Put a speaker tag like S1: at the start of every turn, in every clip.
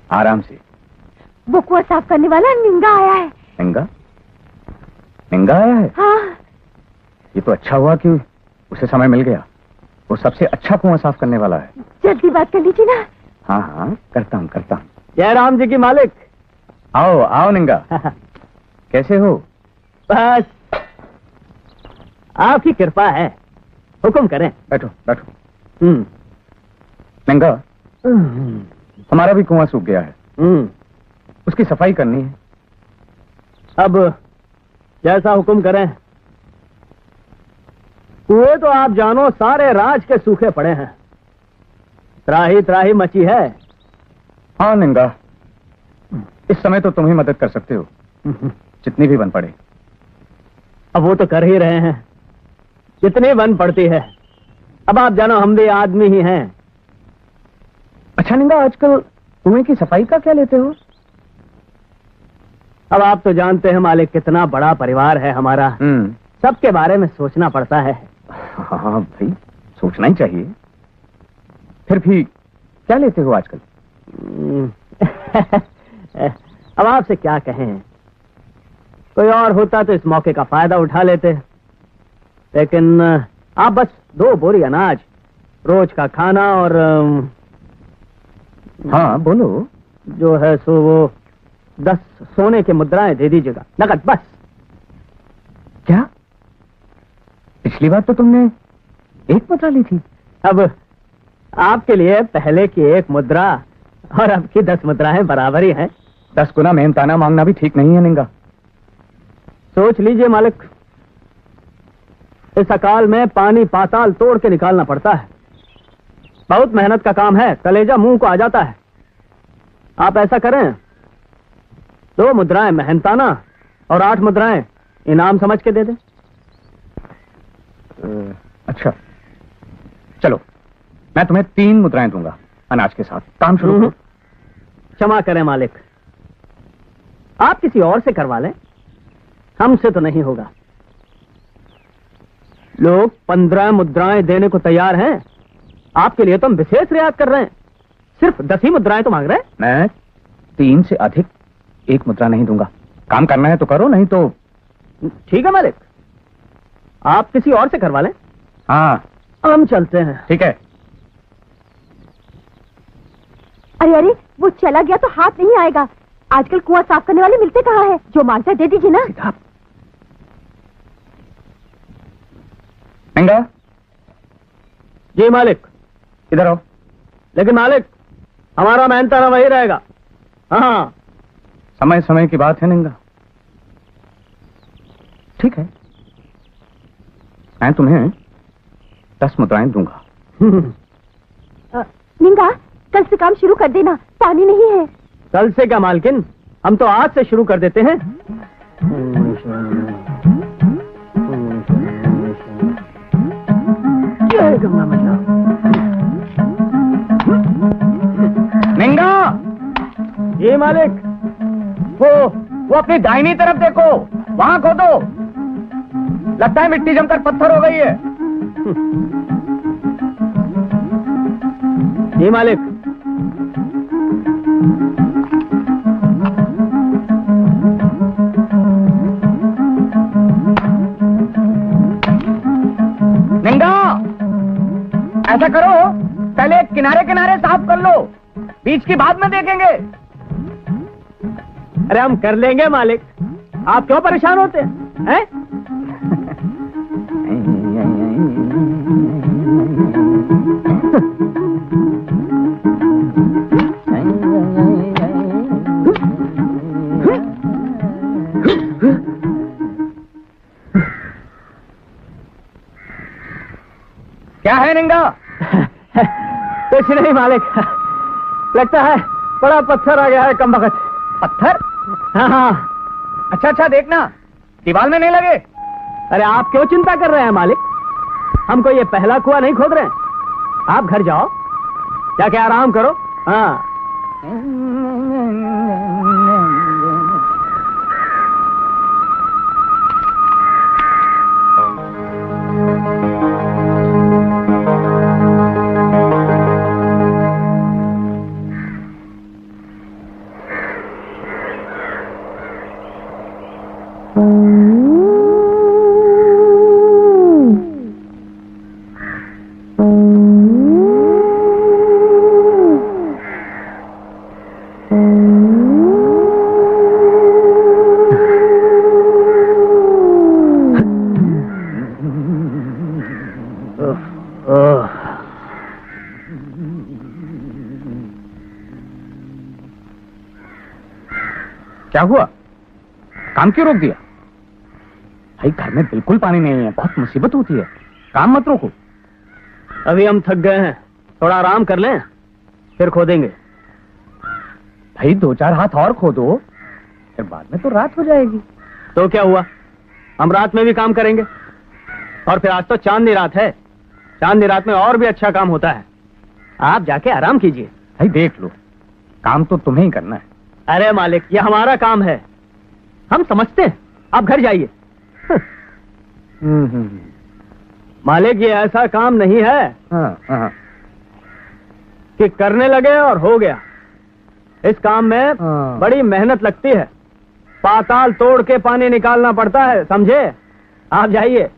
S1: आराम से।
S2: वो कुआं साफ करने वाला निंगा आया है।
S1: निंगा? निंगा आया है?
S2: हाँ।
S1: ये तो अच्छा हुआ कि उसे समय मिल गया। वो सबसे अच्छा कुआं साफ करने वाला है।
S2: जल्दी बात कर लीजिए ना।
S1: हाँ हाँ, करता हूँ करता हूँ।
S3: जय राम जी की मालिक।
S1: आओ आओ निंगा। कैसे हो?
S3: बस आपकी कृपा है, हुक्म करें।
S1: बैठो बैठो। निंगा, हमारा भी कुआं सूख गया है। उसकी सफाई करनी है।
S3: अब जैसा हुक्म करें। कुएं तो आप जानो सारे राज के सूखे पड़े हैं, त्राही त्राही मची है।
S1: हाँ निंगा, इस समय तो तुम ही मदद कर सकते हो, जितनी भी बन पड़े।
S3: अब वो तो कर ही रहे हैं, जितनी बन पड़ती है। अब आप जानो हम भी आदमी ही हैं।
S1: अच्छा निंगा, आजकल कुएं की सफाई का क्या लेते हो?
S3: अब आप तो जानते हैं मालिक, कितना बड़ा परिवार है हमारा। सबके बारे में सोचना पड़ता है।
S1: हाँ भाई, सोचना ही चाहिए। फिर भी क्या लेते हो आजकल?
S3: अब आपसे क्या कहें, कोई और होता तो इस मौके का फायदा उठा लेते, लेकिन आप बस 2 बोरी अनाज, रोज का खाना और
S1: हाँ बोलो।
S3: जो है सो वो 10 सोने के मुद्राएं दे दीजिएगा, नकद बस।
S1: क्या? पिछली बार तो तुमने 1 मुद्रा ली थी।
S3: अब आपके लिए पहले की 1 मुद्रा और अब की 10 मुद्राएं बराबर ही हैं।
S1: 10 गुना मेहनताना मांगना भी ठीक नहीं है निंगा।
S3: सोच लीजिए मालिक, इस अकाल में पानी पाताल तोड़ के निकालना पड़ता है। बहुत मेहनत का काम है, कलेजा मुंह को आ जाता है। आप ऐसा करें, 2 मुद्राएं मेहनताना और 8 मुद्राएं इनाम समझ के दे दें।
S1: अच्छा चलो, मैं तुम्हें 3 मुद्राएं दूंगा अनाज के साथ। काम शुरू करो।
S3: क्षमा करें मालिक, आप किसी और से करवा लें, हमसे तो नहीं होगा। लोग 15 मुद्राएं देने को तैयार हैं, आपके लिए तो हम विशेष रियायत कर रहे हैं। सिर्फ 10 ही मुद्राएं तो मांग रहे हैं।
S1: मैं 3 से अधिक 1 मुद्रा नहीं दूंगा। काम करना है तो करो, नहीं तो।
S3: ठीक है मालिक, आप किसी और से करवा लें।
S1: हाँ
S3: हम चलते हैं।
S1: ठीक है।
S2: अरे अरे, वो चला गया तो हाथ नहीं आएगा। आजकल कुआं साफ करने वाले मिलते कहाँ हैं? जो मांगता दे दीजिए ना।
S1: निंगा।
S3: जी मालिक।
S1: इधर आओ।
S3: लेकिन मालिक, हमारा मेहनताना वही रहेगा। हाँ,
S1: समय समय की बात है निंगा। ठीक है, मैं तुम्हें 10 मुद्राएं दूंगा।
S2: निंगा, कल से काम शुरू कर देना, पानी नहीं है।
S3: कल से क्या मालकिन, हम तो आज से शुरू कर देते हैं।
S1: निंगा।
S3: जी मालिक।
S1: वो अपनी दाहिनी तरफ देखो, वहां खोदो। लगता है मिट्टी जमकर पत्थर हो गई है।
S3: जी मालिक।
S1: निंगा, ऐसा करो, पहले किनारे किनारे साफ कर लो, बीच की बाद में देखेंगे।
S3: अरे हम कर लेंगे मालिक, आप क्यों परेशान होते हैं?
S1: क्या है निंगा?
S3: कुछ नहीं मालिक, लगता है बड़ा पत्थर आ गया है कमबख्त।
S1: पत्थर?
S3: हाँ।
S1: अच्छा अच्छा, देखना दीवार में नहीं लगे।
S3: अरे आप क्यों चिंता कर रहे हैं मालिक, हमको ये पहला कुआं नहीं खोद रहे हैं। आप घर जाओ, जाके आराम करो। हाँ।
S1: क्या हुआ? काम क्यों रोक दिया? भाई घर में बिल्कुल पानी नहीं है, बहुत मुसीबत होती है, काम मत रोको।
S3: अभी हम थक गए हैं, थोड़ा आराम कर लें, फिर खोदेंगे।
S1: भाई 2-4 हाथ और खोदो, फिर बाद में तो रात हो जाएगी।
S3: तो क्या हुआ, हम रात में भी काम करेंगे। और फिर आज तो चांदनी रात है, चांदनी रात में और भी अच्छा काम होता है। आप जाके आराम कीजिए।
S1: भाई देख लो, काम तो तुम्हें ही करना है।
S3: अरे मालिक, ये हमारा काम है, हम समझते हैं, आप घर जाइए। मालिक, ये ऐसा काम नहीं है
S1: हाँ।
S3: कि करने लगे और हो गया। इस काम में
S1: हाँ।
S3: बड़ी मेहनत लगती है, पाताल तोड़ के पानी निकालना पड़ता है, समझे? आप जाइए।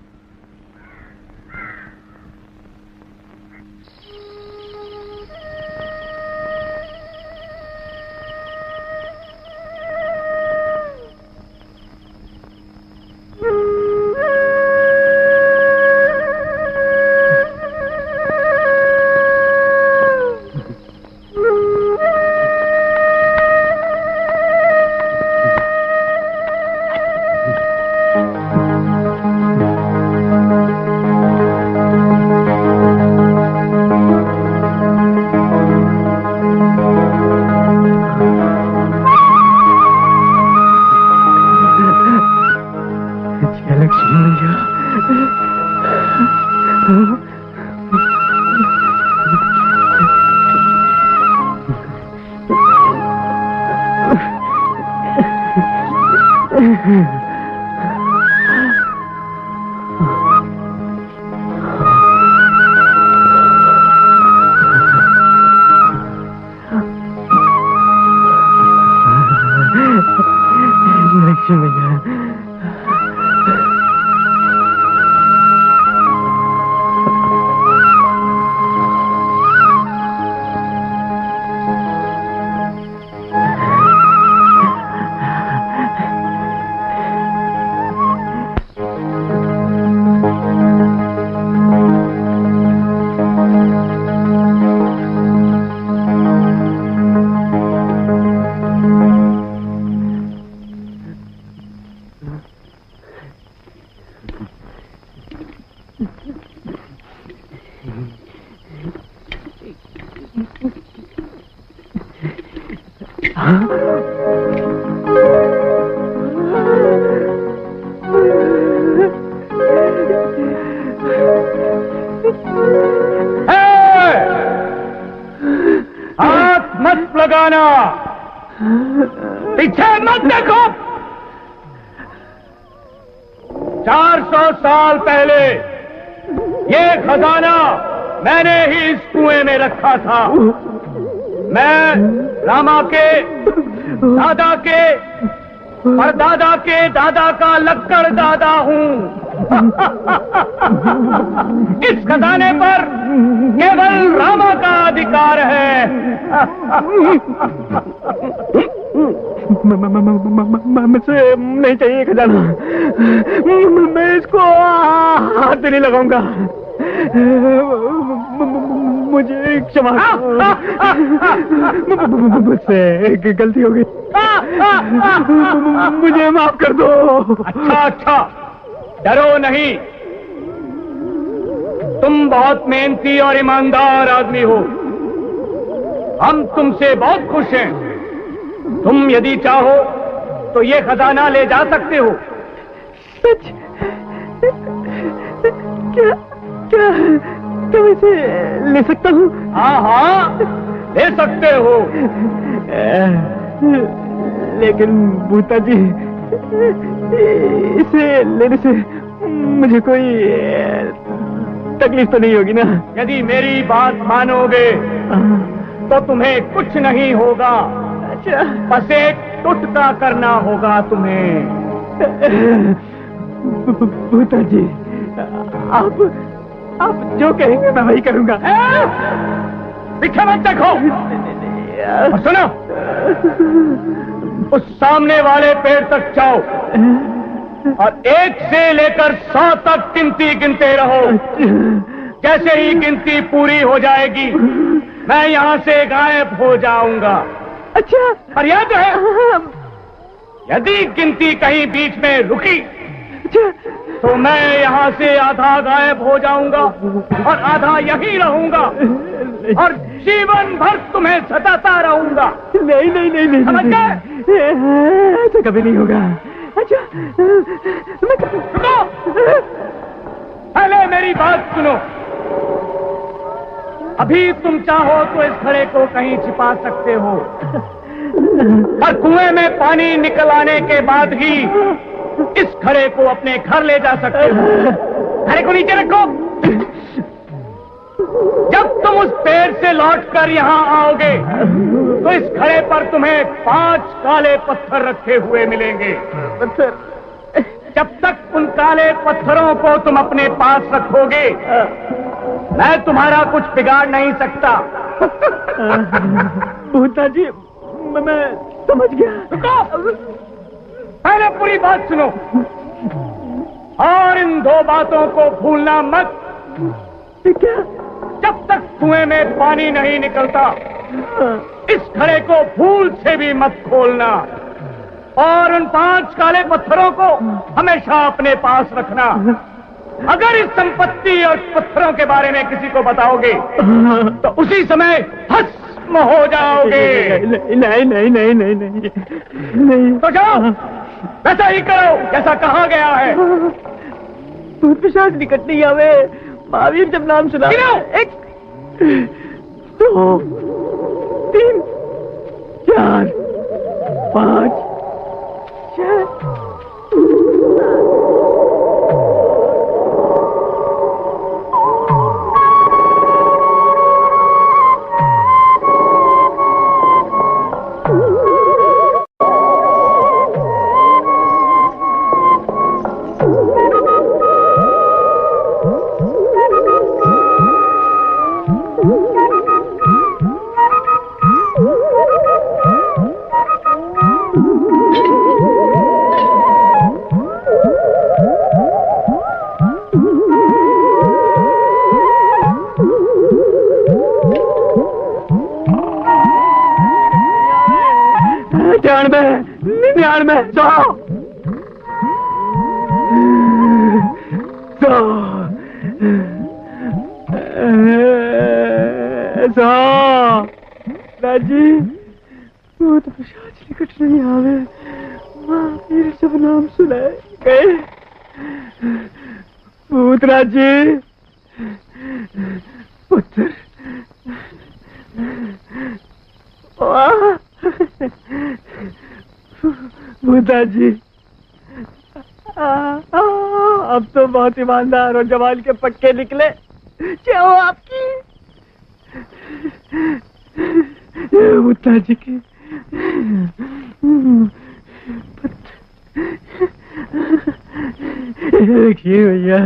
S1: हाथ मत लगाना, पीछे मत देखो। 400 साल पहले ये खजाना मैंने ही इस कुएं में रखा था। मैं रामा के दादा के परदादा के दादा का लक्कड़ दादा हूं। इस खजाने पर केवल रामा का अधिकार है।
S3: मुझे नहीं चाहिए खजाना, मैं इसको हाथ भी नहीं लगाऊंगा। मुझे क्षमा, मुझसे एक गलती हो गई, मुझे माफ कर दो।
S1: अच्छा, डरो नहीं, तुम बहुत मेहनती और ईमानदार आदमी हो। हम तुमसे बहुत खुश हैं। तुम यदि चाहो तो ये खजाना ले जा सकते हो।
S3: सच? क्या क्या क्या मैं इसे ले सकता हूँ?
S1: हाँ, ले सकते हो।
S3: लेकिन भूता जी, इसे लेने से मुझे कोई तकलीफ तो नहीं होगी ना?
S1: यदि मेरी बात मानोगे तो तुम्हें कुछ नहीं होगा।
S3: अच्छा,
S1: बस एक टुटका करना होगा तुम्हें।
S3: भूता जी, आप जो कहेंगे मैं वही करूंगा।
S1: पीछे मत देखो और सुनो, उस सामने वाले पेड़ तक जाओ और 1 से लेकर 100 तक गिनती गिनते रहो। जैसे ही गिनती पूरी हो जाएगी मैं यहां से गायब हो जाऊंगा।
S3: अच्छा,
S1: और याद है, यदि गिनती कहीं बीच में रुकी तो मैं यहाँ से आधा गायब हो जाऊंगा और आधा यहीं रहूंगा और जीवन भर तुम्हें सताता रहूंगा।
S3: नहीं नहीं नहीं नहीं,
S1: समझ गए?
S3: ऐसा कभी नहीं होगा। अच्छा
S1: सुनो, पहले मेरी बात सुनो। अभी तुम चाहो तो इस घड़े को कहीं छिपा सकते हो, पर कुएं में पानी निकल आने के बाद ही इस घड़े को अपने घर ले जा सकते हो। घड़े को नीचे रखो। जब तुम उस पेड़ से लौटकर यहाँ आओगे तो इस घड़े पर तुम्हें 5 काले पत्थर रखे हुए मिलेंगे। जब तक उन काले पत्थरों को तुम अपने पास रखोगे मैं तुम्हारा कुछ बिगाड़ नहीं सकता।
S3: भूता जी मैं समझ गया।
S1: रुको, पहले पूरी बात सुनो और इन 2 बातों को भूलना मत।
S3: क्या?
S1: जब तक कुएं में पानी नहीं निकलता इस घड़े को भूल से भी मत खोलना और उन 5 काले पत्थरों को हमेशा अपने पास रखना। अगर इस संपत्ति और पत्थरों के बारे में किसी को बताओगे तो उसी समय भस्म हो जाओगे।
S3: नहीं नहीं नहीं नहीं नहीं नहीं।
S1: तो जाओ, वैसा ही करो जैसा कहा गया है।
S3: भूत पिशाच निकट नहीं आवे। महावीर जब नाम सुना। 1 2 3 4 5 6 में 100 राजी भूत पिशाच निकट नहीं आवे। महावीर सब नाम सुनाए गए। भूत राजी पुत्र भूता जी अब तो बहुत ईमानदार और जवान के पक्के निकले। क्या हो आपकी भूता जी की देखिए भैया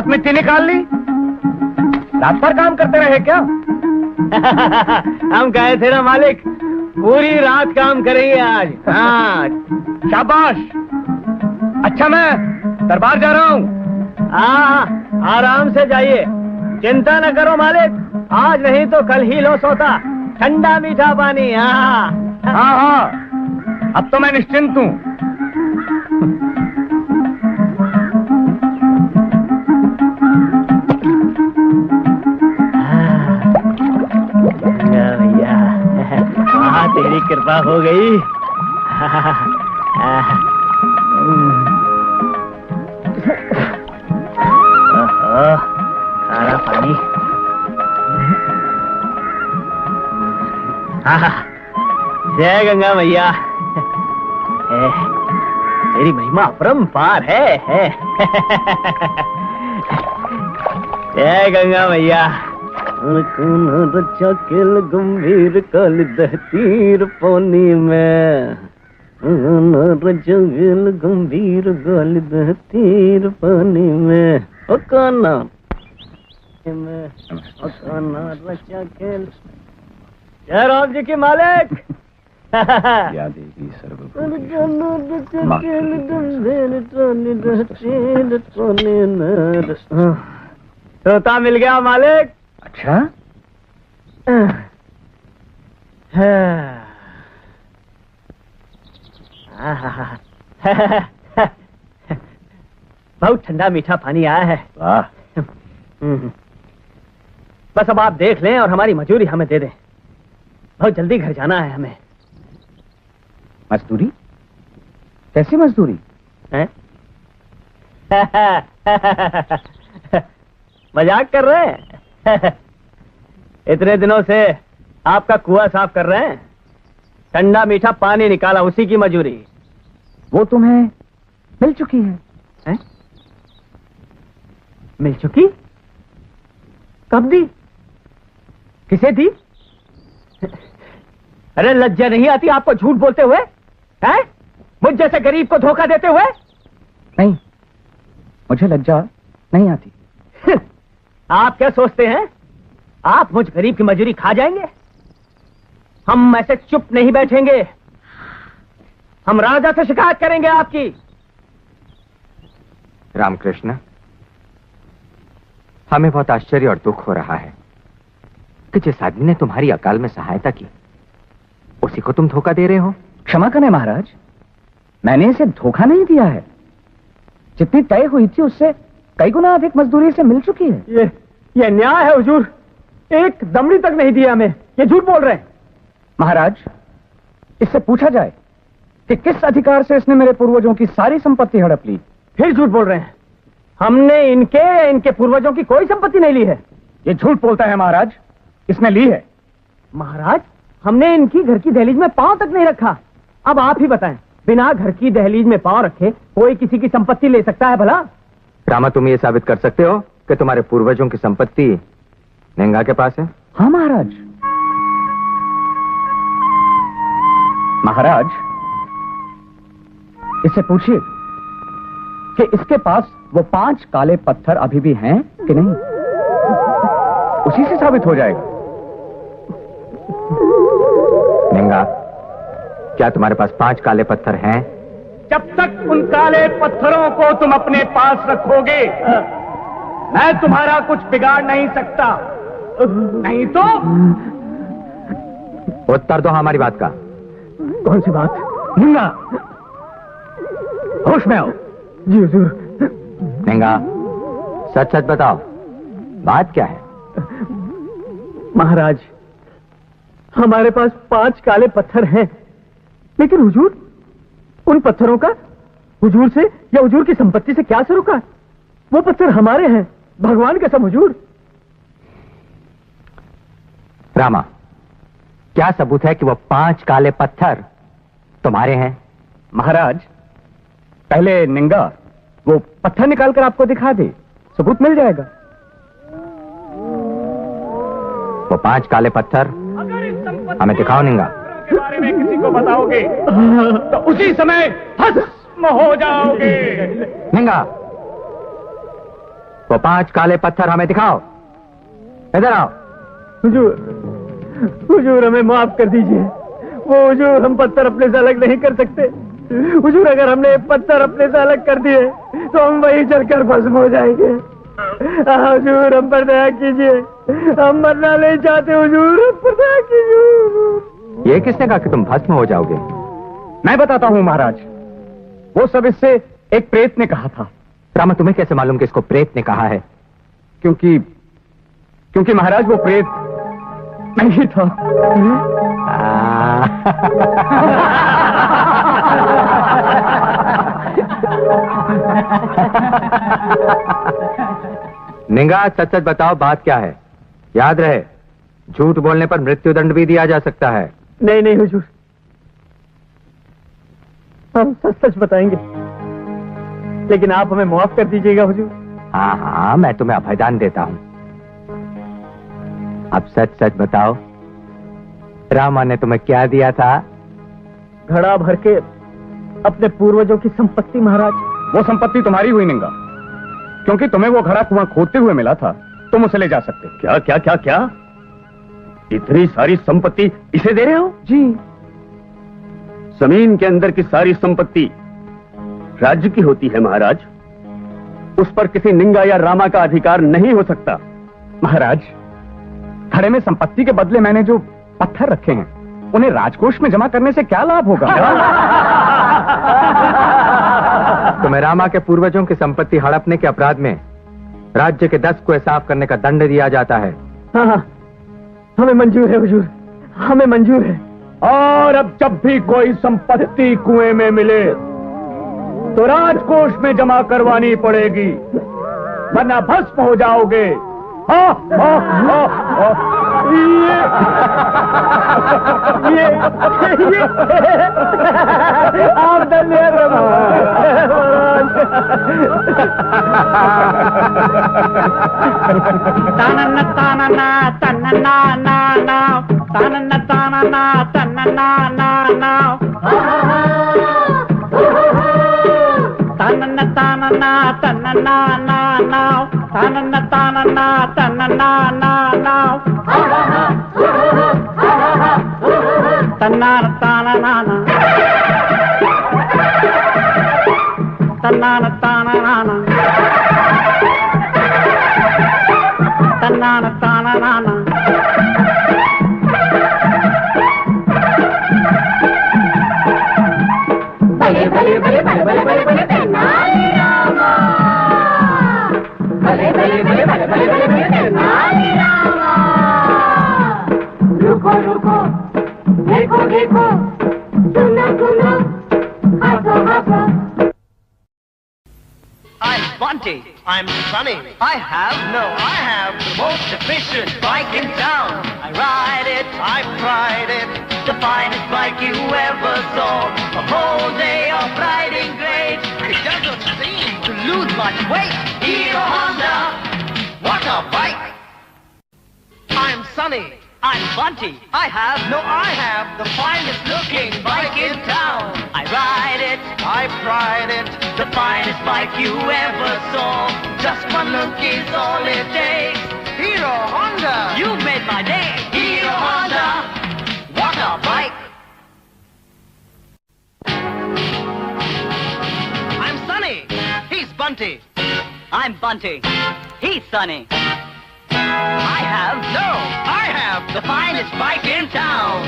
S1: मिट्टी निकाल ली। रात भर काम करते रहे क्या?
S3: हम गए थे ना मालिक, पूरी रात काम करेंगे आज। हाँ
S1: शाबाश। अच्छा मैं दरबार जा रहा हूँ।
S3: हाँ आराम से जाइए, चिंता न करो मालिक, आज नहीं तो कल ही लो सोता ठंडा मीठा पानी। हाँ
S1: हाँ हाँ अब तो मैं निश्चिंत हूँ।
S3: तेरी कृपा हो गई। जय गंगा मैया। तेरी महिमा अपरंपार है। जय गंगा मैया। रचा खेल गंभीर काल दहतीर पानी में, रचा खेल गंभीर काल दहतीर पानी में, अकाना रचा खेल। जय राम जी की मालिक।
S4: या देवी
S3: तोता मिल गया मालिक।
S4: अच्छा,
S3: बहुत ठंडा मीठा पानी आया है।
S4: वाह।
S3: बस अब आप देख लें और हमारी मजूरी हमें दे दें। बहुत जल्दी घर जाना है हमें।
S4: मजदूरी? कैसी मजदूरी?
S3: हैं? मजाक कर रहे हैं? इतने दिनों से आपका कुआं साफ कर रहे हैं, ठंडा मीठा पानी निकाला, उसी की मजूरी।
S4: वो तुम्हें मिल चुकी है, हैं?
S3: मिल चुकी? कब दी? किसे दी? अरे लज्जा नहीं आती आपको झूठ बोलते हुए? हैं? मुझ जैसे गरीब को धोखा देते हुए?
S4: नहीं, मुझे लज्जा नहीं आती।
S3: आप क्या सोचते हैं आप मुझ गरीब की मजूरी खा जाएंगे? हम ऐसे चुप नहीं बैठेंगे, हम राजा से शिकायत करेंगे आपकी।
S5: रामकृष्ण, हमें बहुत आश्चर्य और दुख हो रहा है कि जिस आदमी ने तुम्हारी अकाल में सहायता की, उसी को तुम धोखा दे रहे हो।
S4: क्षमा करें महाराज, मैंने इसे धोखा नहीं दिया है। जितनी तय हुई थी उससे कई गुना अधिक मजदूरी से मिल चुकी है।
S3: ये न्याय है हुजूर, एक दमड़ी तक नहीं दिया हमें, ये झूठ बोल रहे हैं।
S4: महाराज, इससे पूछा जाए कि किस अधिकार से इसने मेरे पूर्वजों की सारी संपत्ति हड़प ली।
S3: फिर झूठ बोल रहे हैं। हमने इनके या इनके पूर्वजों की कोई संपत्ति नहीं ली है।
S4: ये झूठ बोलता है महाराज, इसने ली है।
S3: महाराज, हमने इनकी घर की दहलीज में पांव तक नहीं रखा। अब आप ही बताएं, बिना घर की दहलीज में पांव रखे कोई किसी की संपत्ति ले सकता है भला?
S5: रामा, तुम ये साबित कर सकते हो कि तुम्हारे पूर्वजों की संपत्ति नेंगा के पास है?
S4: हाँ महाराज। महाराज, इससे पूछिए कि इसके पास वो 5 काले पत्थर अभी भी हैं कि नहीं। उसी से साबित हो जाएगा।
S5: नेंगा, क्या तुम्हारे पास 5 काले पत्थर हैं?
S1: जब तक उन काले पत्थरों को तुम अपने पास रखोगे, मैं तुम्हारा कुछ बिगाड़ नहीं सकता। नहीं तो
S5: उत्तर दो हमारी बात का।
S3: कौन सी बात?
S4: मुन्ना, होश में आओ।
S3: जी हुजूर।
S5: नेंगा, सच सच बताओ, बात क्या है?
S3: महाराज, हमारे पास 5 काले पत्थर हैं, लेकिन हुजूर, उन पत्थरों का हुजूर से या हुजूर की संपत्ति से क्या सरोकार? वो पत्थर हमारे हैं, भगवान कसम हुजूर।
S5: रामा, क्या सबूत है कि वो 5 काले पत्थर तुम्हारे हैं?
S4: महाराज, पहले निंगा वो पत्थर निकालकर आपको दिखा दे, सबूत मिल जाएगा।
S5: वो 5 काले पत्थर
S1: अगर इस संपत्ति
S5: हमें दिखाओ निंगा।
S1: के बारे में किसी को बताओगे तो उसी समय भस्म हो जाओगे।
S5: निंगा, वो 5 काले पत्थर हमें दिखाओ। इधर आओ।
S3: हुजूर, हुजूर हमें माफ कर दीजिए। वो हुजूर, हम पत्थर अपने से अलग नहीं कर सकते। हुजूर, अगर हमने पत्थर अपने से अलग कर दिए तो हम वहीं चलकर भस्म हो जाएंगे। हुजूर, हम पर दया कीजिए, हम मरना नहीं चाहते। हुजूर, हम पर दया कीजिए।
S5: ये किसने कहा कि तुम भस्म हो जाओगे?
S4: मैं बताता हूं महाराज, वो सब इससे एक प्रेत ने कहा था।
S5: रामा, तुम्हें कैसे मालूम कि इसको प्रेत ने कहा है?
S4: क्योंकि महाराज वो प्रेत नहीं था।
S5: निंगा, सच सच बताओ, बात क्या है? याद रहे, झूठ बोलने पर मृत्युदंड भी दिया जा सकता है।
S3: नहीं नहीं हुजूर, हम सच सच बताएंगे, लेकिन आप हमें माफ कर दीजिएगा हुजूर।
S5: हाँ हाँ, मैं तुम्हें अभयदान देता हूँ। अब सच सच बताओ, रामा ने तुम्हें क्या दिया था?
S3: घड़ा भर के अपने पूर्वजों की संपत्ति महाराज।
S4: वो संपत्ति तुम्हारी हुई निंगा, क्योंकि तुम्हें वो घड़ा कुआं खोदते हुए मिला था, तुम उसे ले जा सकते।
S1: क्या क्या क्या क्या? इतनी सारी संपत्ति इसे दे रहे हो?
S4: जी।
S1: जमीन के अंदर की सारी संपत्ति राज्य की होती है महाराज, उस पर किसी निंगा या रामा का अधिकार नहीं हो सकता।
S4: महाराज, घड़े में संपत्ति के बदले मैंने जो पत्थर रखे हैं, उन्हें राजकोष में जमा करने से क्या लाभ होगा?
S5: तुम्हें रामा के पूर्वजों की संपत्ति हड़पने के अपराध में राज्य के 10 कुएं साफ करने का दंड दिया जाता है।
S3: हाँ हाँ, हमें मंजूर है हुजूर, हमें मंजूर है।
S1: और अब जब भी कोई संपत्ति कुएं में मिले तो राजकोष में जमा करवानी पड़ेगी, वरना भस्म हो जाओगे। हाँ, हाँ, हाँ, हाँ। ये आप धन्यवाद
S6: तानन्ना तानन्ना तन्नन्ना ना ना तानन्ना तानन्ना तन्नन्ना ना ना तानन्ना तानन्ना तन्नन्ना ना ना तानन्ना तानन्ना तन्नन्ना ना ना तन्नाना तानन्ना तन्नाना तानन्ना तन्नाना तानन्ना
S2: भले भले भले भले भले भले भले तेनाली रामा, भले भले भले भले भले भले भले तेनाली रामा। रुको रुको, देखो देखो, सुनो सुनो, हंसो हंसो।
S7: I'm Bunty. I'm Sunny. I have the most efficient bike in town. I ride it, I pride it, the finest bike you ever saw. A whole day of riding great. It doesn't seem to lose much weight. Hero Honda, what a bike! I'm Sunny. I'm Bunty. I have the finest looking bike in town. I ride it, I pride it, the finest bike you ever saw. Just one look is all it takes. Hero Honda, you made my day. Hero Honda, what a bike! I'm Sunny. He's Bunty. I'm Bunty. He's Sunny. I have the finest bike in town.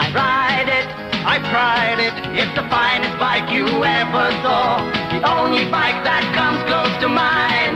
S7: I ride it, I pride it, it's the finest bike you ever saw. The only bike that comes close to mine.